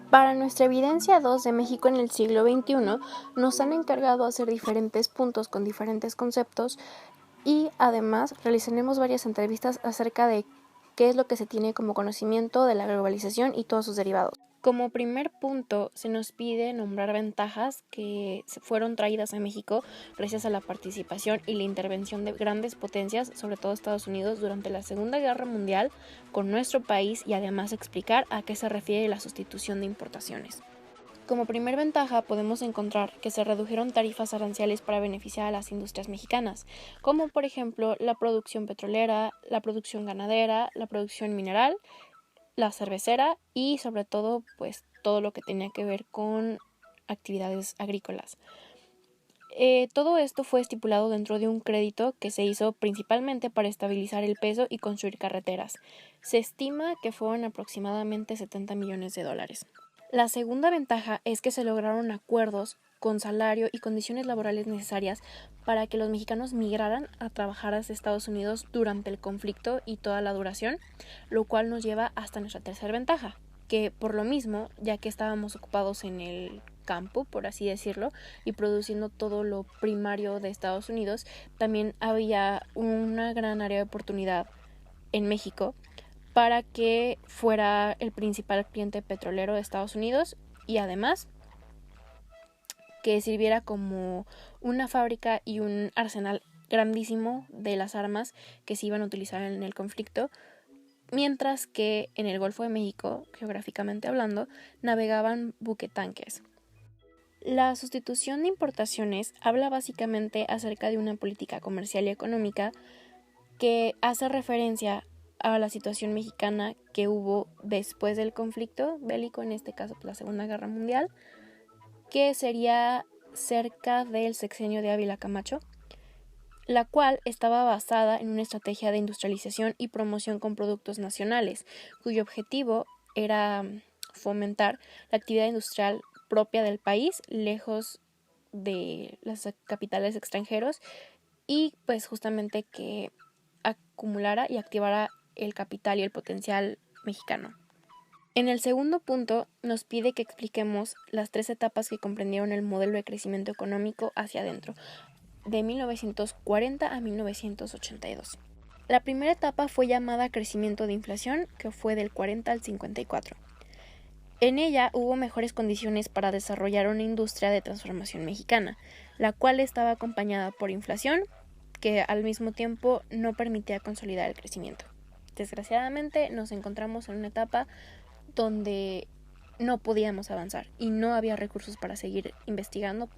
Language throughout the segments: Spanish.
Para nuestra evidencia 2 de México en el siglo XXI, nos han encargado hacer diferentes puntos con diferentes conceptos y además realizaremos varias entrevistas acerca de qué es lo que se tiene como conocimiento de la globalización y todos sus derivados. Como primer punto, se nos pide nombrar ventajas que fueron traídas a México gracias a la participación y la intervención de grandes potencias, sobre todo Estados Unidos, durante la Segunda Guerra Mundial con nuestro país y además explicar a qué se refiere la sustitución de importaciones. Como primer ventaja podemos encontrar que se redujeron tarifas arancelarias para beneficiar a las industrias mexicanas, como por ejemplo la producción petrolera, la producción ganadera, la producción mineral, la cervecera y sobre todo pues todo lo que tenía que ver con actividades agrícolas. Todo esto fue estipulado dentro de un crédito que se hizo principalmente para estabilizar el peso y construir carreteras. Se estima que fueron aproximadamente $70 millones. La segunda ventaja es que se lograron acuerdos con salario y condiciones laborales necesarias para que los mexicanos migraran a trabajar hacia Estados Unidos durante el conflicto y toda la duración, lo cual nos lleva hasta nuestra tercera ventaja, que por lo mismo, ya que estábamos ocupados en el campo, por así decirlo, y produciendo todo lo primario de Estados Unidos, también había una gran área de oportunidad en México para que fuera el principal cliente petrolero de Estados Unidos y además que sirviera como una fábrica y un arsenal grandísimo de las armas que se iban a utilizar en el conflicto, mientras que en el Golfo de México, geográficamente hablando, navegaban buquetanques. La sustitución de importaciones habla básicamente acerca de una política comercial y económica que hace referencia a la situación mexicana que hubo después del conflicto bélico, en este caso la Segunda Guerra Mundial, que sería cerca del sexenio de Ávila Camacho, la cual estaba basada en una estrategia de industrialización y promoción con productos nacionales, cuyo objetivo era fomentar la actividad industrial propia del país, lejos de las capitales extranjeros, y pues justamente que acumulara y activara el capital y el potencial mexicano. En el segundo punto nos pide que expliquemos las 3 etapas que comprendieron el modelo de crecimiento económico hacia adentro, de 1940 a 1982. La primera etapa fue llamada crecimiento de inflación, que fue del 40 al 54. En ella hubo mejores condiciones para desarrollar una industria de transformación mexicana, la cual estaba acompañada por inflación, que al mismo tiempo no permitía consolidar el crecimiento. Desgraciadamente nos encontramos en una etapa donde no podíamos avanzar y no había recursos para seguir investigando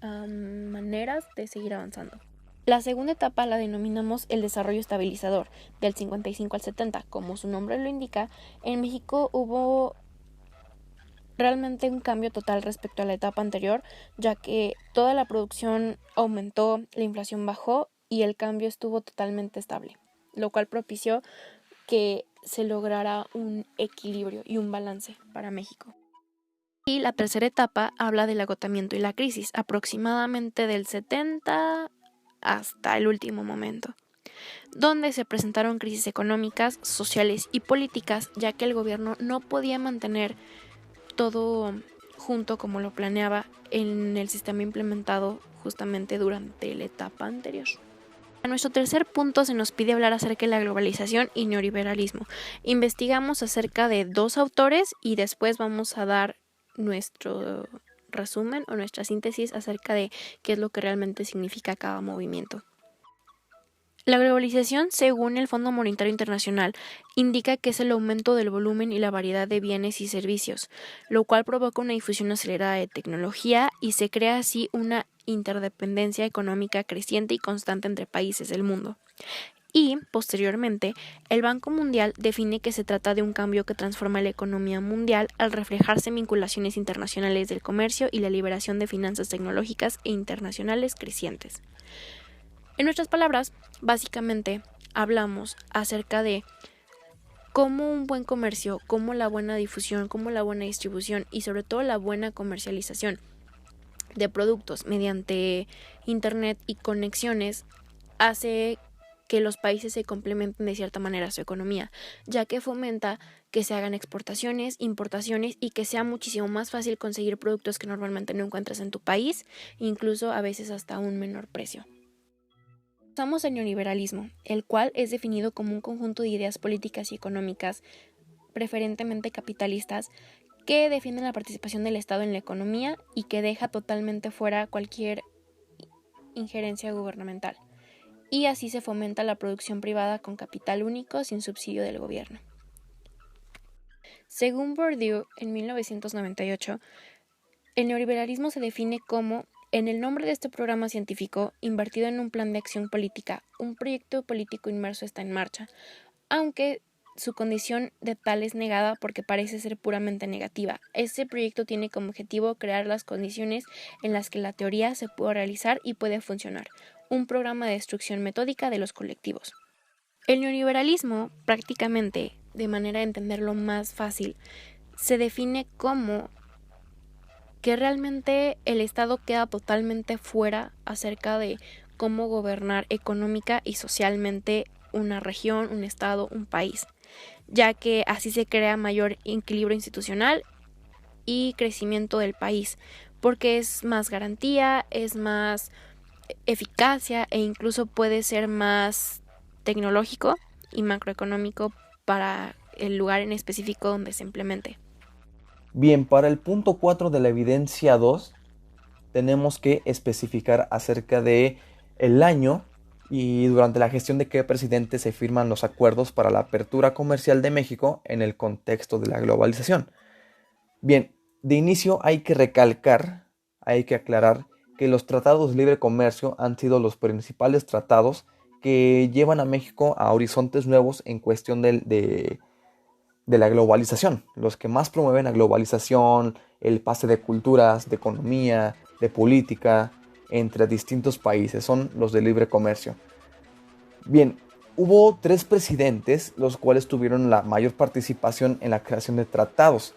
maneras de seguir avanzando. La segunda etapa la denominamos el desarrollo estabilizador, del 55 al 70. Como su nombre lo indica, en México hubo realmente un cambio total respecto a la etapa anterior, ya que toda la producción aumentó, la inflación bajó y el cambio estuvo totalmente estable, lo cual propició que se lograra un equilibrio y un balance para México. Y la tercera etapa habla del agotamiento y la crisis, aproximadamente del 70 hasta el último momento, donde se presentaron crisis económicas, sociales y políticas, ya que el gobierno no podía mantener todo junto como lo planeaba en el sistema implementado justamente durante la etapa anterior. A nuestro tercer punto se nos pide hablar acerca de la globalización y neoliberalismo. Investigamos acerca de 2 autores y después vamos a dar nuestro resumen o nuestra síntesis acerca de qué es lo que realmente significa cada movimiento. La globalización, según el Fondo Monetario Internacional, indica que es el aumento del volumen y la variedad de bienes y servicios, lo cual provoca una difusión acelerada de tecnología y se crea así una interdependencia económica creciente y constante entre países del mundo. Y, posteriormente, el Banco Mundial define que se trata de un cambio que transforma la economía mundial al reflejarse en vinculaciones internacionales del comercio y la liberación de finanzas tecnológicas e internacionales crecientes. En nuestras palabras, básicamente hablamos acerca de cómo un buen comercio, cómo la buena difusión, cómo la buena distribución y sobre todo la buena comercialización de productos mediante internet y conexiones hace que los países se complementen de cierta manera su economía, ya que fomenta que se hagan exportaciones, importaciones y que sea muchísimo más fácil conseguir productos que normalmente no encuentras en tu país, incluso a veces hasta un menor precio. Usamos el neoliberalismo, el cual es definido como un conjunto de ideas políticas y económicas, preferentemente capitalistas, que defienden la participación del Estado en la economía y que deja totalmente fuera cualquier injerencia gubernamental. Y así se fomenta la producción privada con capital único sin subsidio del gobierno. Según Bourdieu, en 1998, el neoliberalismo se define como, en el nombre de este programa científico, invertido en un plan de acción política, un proyecto político inmerso está en marcha, aunque su condición de tal es negada porque parece ser puramente negativa. Este proyecto tiene como objetivo crear las condiciones en las que la teoría se puede realizar y puede funcionar, un programa de destrucción metódica de los colectivos. El neoliberalismo, prácticamente, de manera de entenderlo más fácil, se define como que realmente el Estado queda totalmente fuera acerca de cómo gobernar económica y socialmente una región, un estado, un país, ya que así se crea mayor equilibrio institucional y crecimiento del país, porque es más garantía, es más eficacia e incluso puede ser más tecnológico y macroeconómico para el lugar en específico donde se implemente. Bien, para el punto 4 de la evidencia 2 tenemos que especificar acerca de el año y durante la gestión de qué presidente se firman los acuerdos para la apertura comercial de México en el contexto de la globalización. Bien, de inicio hay que recalcar, hay que aclarar que los tratados de libre comercio han sido los principales tratados que llevan a México a horizontes nuevos en cuestión de la globalización, los que más promueven la globalización, el pase de culturas, de economía, de política entre distintos países, son los de libre comercio. Bien, hubo 3 presidentes los cuales tuvieron la mayor participación en la creación de tratados.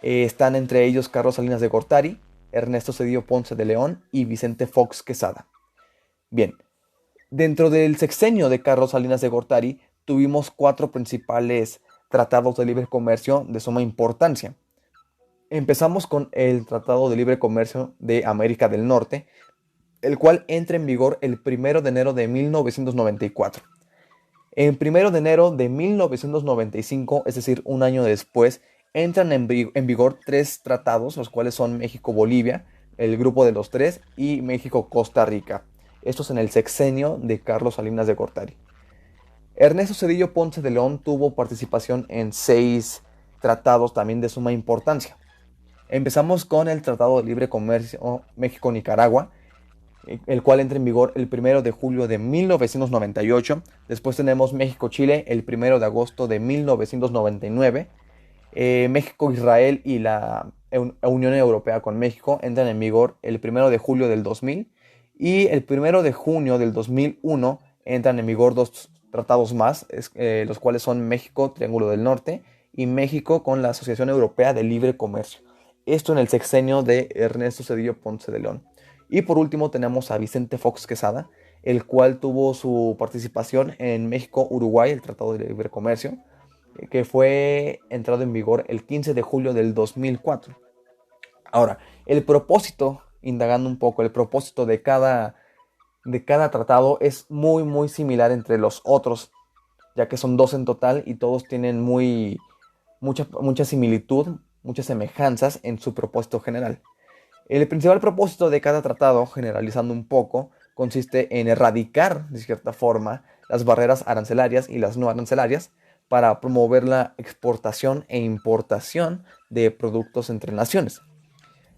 Están entre ellos Carlos Salinas de Gortari, Ernesto Zedillo Ponce de León y Vicente Fox Quesada. Bien, dentro del sexenio de Carlos Salinas de Gortari tuvimos 4 principales tratados de libre comercio de suma importancia. Empezamos con el Tratado de Libre Comercio de América del Norte, el cual entra en vigor el 1 de enero de 1994. El 1 de enero de 1995, es decir, un año después, entran en vigor 3 tratados, los cuales son México-Bolivia, el grupo de los 3, y México-Costa Rica. Estos en el sexenio de Carlos Salinas de Gortari. Ernesto Zedillo Ponce de León tuvo participación en 6 tratados también de suma importancia. Empezamos con el Tratado de Libre Comercio México-Nicaragua, el cual entra en vigor el 1 de julio de 1998. Después tenemos México-Chile el 1 de agosto de 1999. México-Israel y la Unión Europea con México entran en vigor el 1 de julio del 2000. Y el 1 de junio del 2001 entran en vigor 2 tratados más, los cuales son México, Triángulo del Norte, y México con la Asociación Europea de Libre Comercio. Esto en el sexenio de Ernesto Zedillo Ponce de León. Y por último tenemos a Vicente Fox Quesada, el cual tuvo su participación en México-Uruguay, el Tratado de Libre Comercio, que fue entrado en vigor el 15 de julio del 2004. Ahora, el propósito, indagando un poco, el propósito de cada tratado es muy similar entre los otros, ya que son 2 en total y todos tienen mucha similitud, muchas semejanzas en su propósito general. El principal propósito de cada tratado, generalizando un poco, consiste en erradicar, de cierta forma, las barreras arancelarias y las no arancelarias para promover la exportación e importación de productos entre naciones.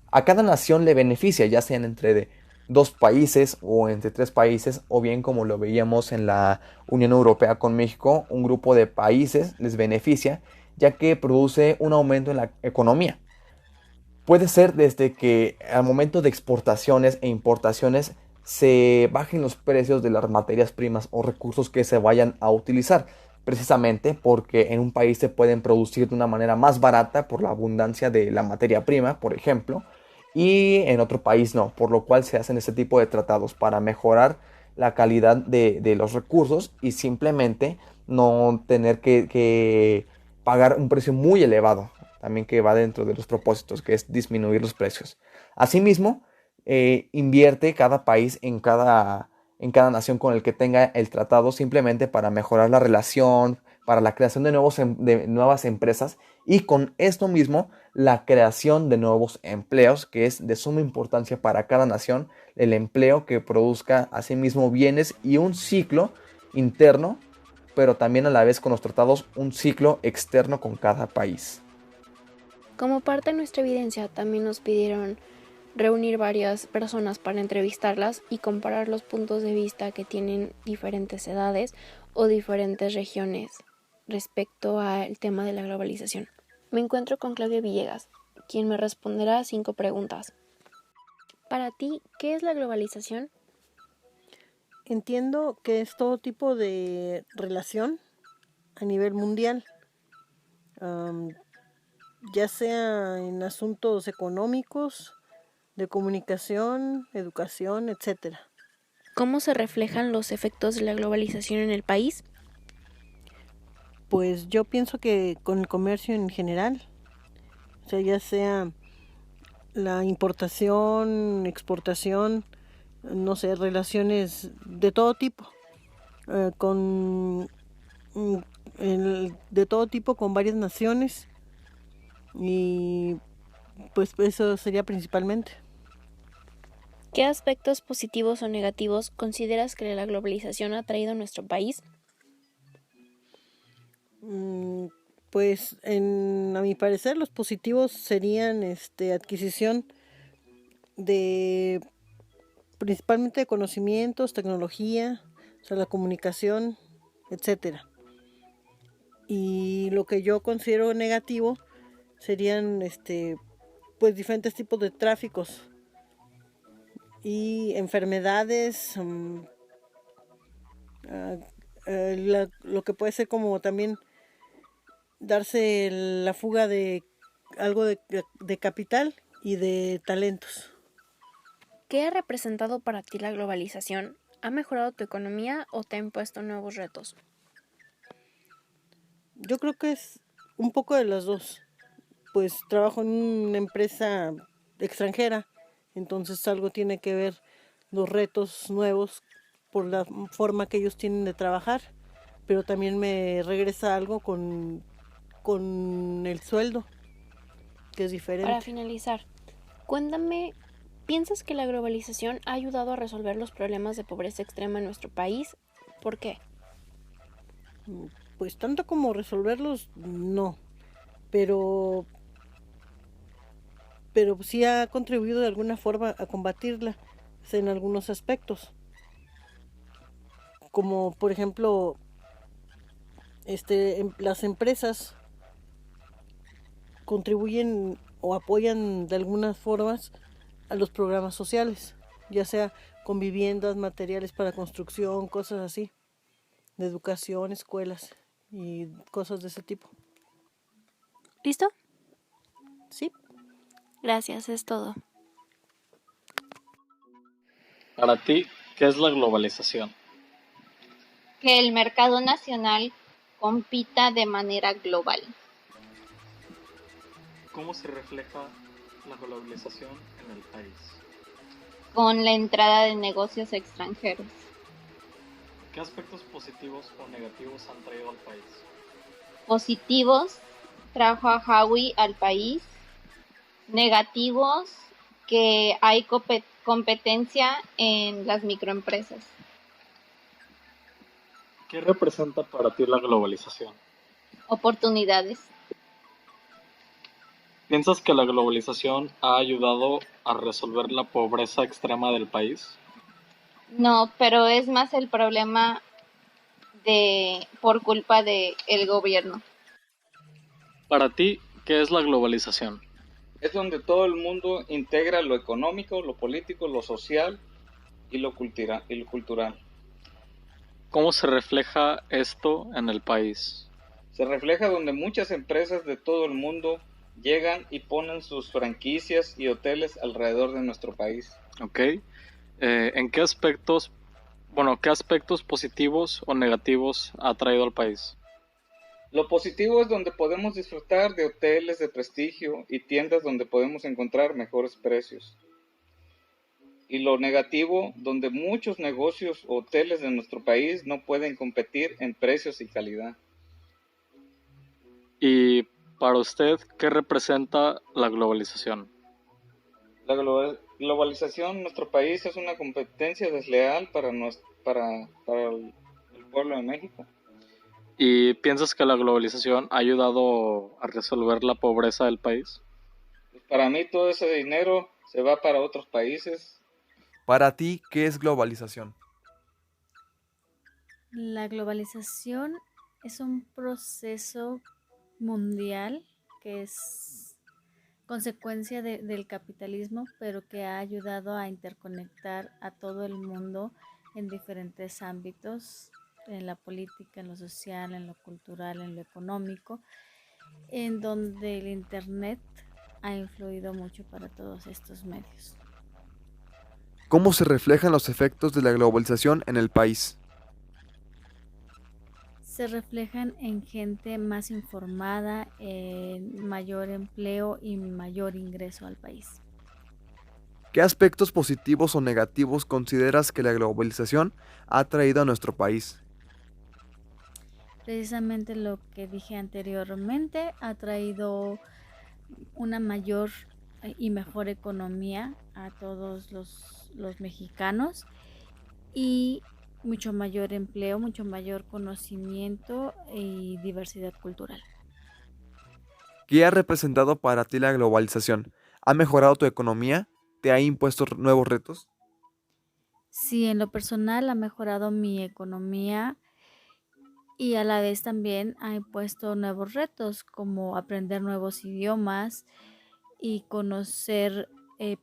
A cada nación le beneficia, ya sean entre 2 países o entre 3 países, o bien como lo veíamos en la Unión Europea con México, un grupo de países les beneficia, ya que produce un aumento en la economía. Puede ser desde que al momento de exportaciones e importaciones se bajen los precios de las materias primas o recursos que se vayan a utilizar, precisamente porque en un país se pueden producir de una manera más barata por la abundancia de la materia prima, por ejemplo, y en otro país no, por lo cual se hacen este tipo de tratados para mejorar la calidad de los recursos y simplemente no tener que pagar un precio muy elevado, también que va dentro de los propósitos, que es disminuir los precios. Asimismo, invierte cada país en cada nación con el que tenga el tratado simplemente para mejorar la relación, para la creación de nuevas empresas y con esto mismo la creación de nuevos empleos, que es de suma importancia para cada nación, el empleo que produzca asimismo bienes y un ciclo interno, pero también a la vez con los tratados un ciclo externo con cada país. Como parte de nuestra evidencia, también nos pidieron reunir varias personas para entrevistarlas y comparar los puntos de vista que tienen diferentes edades o diferentes regiones respecto al tema de la globalización. Me encuentro con Claudia Villegas, quien me responderá a 5 preguntas. Para ti, ¿qué es la globalización? Entiendo que es todo tipo de relación a nivel mundial, ya sea en asuntos económicos, de comunicación, educación, etcétera. ¿Cómo se reflejan los efectos de la globalización en el país? Pues yo pienso que con el comercio en general, o sea, ya sea la importación, exportación, no sé, relaciones de todo tipo, con de todo tipo con varias naciones y pues eso sería principalmente. ¿Qué aspectos positivos o negativos consideras que la globalización ha traído a nuestro país? Pues a mi parecer los positivos serían adquisición de principalmente de conocimientos, tecnología, o sea, la comunicación, etcétera. Y lo que yo considero negativo serían pues diferentes tipos de tráficos y enfermedades, lo que puede ser como también darse la fuga de algo de capital y de talentos. ¿Qué ha representado para ti la globalización? ¿Ha mejorado tu economía o te ha impuesto nuevos retos? Yo creo que es un poco de las dos. Pues trabajo en una empresa extranjera, entonces algo tiene que ver los retos nuevos por la forma que ellos tienen de trabajar, pero también me regresa algo con el sueldo, que es diferente. Para finalizar, cuéntame, ¿piensas que la globalización ha ayudado a resolver los problemas de pobreza extrema en nuestro país? ¿Por qué? Pues tanto como resolverlos, no, pero sí ha contribuido de alguna forma a combatirla en algunos aspectos, como por ejemplo las empresas contribuyen o apoyan de algunas formas a los programas sociales, ya sea con viviendas, materiales para construcción, cosas así, de educación, escuelas y cosas de ese tipo. ¿Listo? Sí. Gracias, es todo. Para ti, ¿qué es la globalización? Que el mercado nacional compita de manera global. ¿Cómo se refleja la globalización en el país? Con la entrada de negocios extranjeros. ¿Qué aspectos positivos o negativos han traído al país? Positivos, trajo a Huawei al país. Negativos, que hay competencia en las microempresas. ¿Qué representa para ti la globalización? Oportunidades. ¿Piensas que la globalización ha ayudado a resolver la pobreza extrema del país? No, pero es más el problema por culpa del gobierno. Para ti, ¿qué es la globalización? Es donde todo el mundo integra lo económico, lo político, lo social y lo cultural. ¿Cómo se refleja esto en el país? Se refleja donde muchas empresas de todo el mundo llegan y ponen sus franquicias y hoteles alrededor de nuestro país. Ok. ¿En qué aspectos, qué aspectos positivos o negativos ha traído al país? Lo positivo es donde podemos disfrutar de hoteles de prestigio y tiendas donde podemos encontrar mejores precios. Y lo negativo, donde muchos negocios o hoteles de nuestro país no pueden competir en precios y calidad. Y para usted, ¿qué representa la globalización? La globalización en nuestro país es una competencia desleal para el pueblo de México. ¿Y piensas que la globalización ha ayudado a resolver la pobreza del país? Para mí todo ese dinero se va para otros países. Para ti, ¿qué es globalización? La globalización es un proceso mundial que es consecuencia del capitalismo, pero que ha ayudado a interconectar a todo el mundo en diferentes ámbitos, en la política, en lo social, en lo cultural, en lo económico, en donde el Internet ha influido mucho para todos estos medios. ¿Cómo se reflejan los efectos de la globalización en el país? Se reflejan en gente más informada, en mayor empleo y mayor ingreso al país. ¿Qué aspectos positivos o negativos consideras que la globalización ha traído a nuestro país? Precisamente lo que dije anteriormente, ha traído una mayor y mejor economía a todos los mexicanos y mucho mayor empleo, mucho mayor conocimiento y diversidad cultural. ¿Qué ha representado para ti la globalización? ¿Ha mejorado tu economía? ¿Te ha impuesto nuevos retos? Sí, en lo personal ha mejorado mi economía y a la vez también ha impuesto nuevos retos como aprender nuevos idiomas y conocer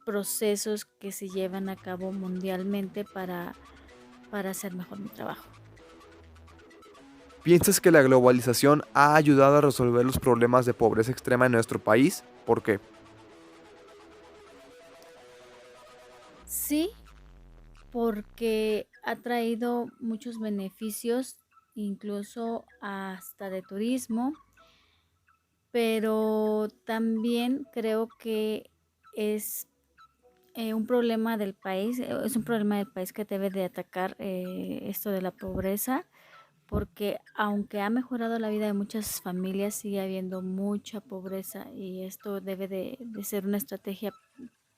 procesos que se llevan a cabo mundialmente para hacer mejor mi trabajo. ¿Piensas que la globalización ha ayudado a resolver los problemas de pobreza extrema en nuestro país? ¿Por qué? Sí, porque ha traído muchos beneficios, incluso hasta de turismo, pero también creo que es un problema del país, es un problema del país que debe de atacar esto de la pobreza, porque aunque ha mejorado la vida de muchas familias, sigue habiendo mucha pobreza y esto debe de ser una estrategia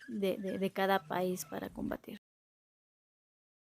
de cada país para combatir.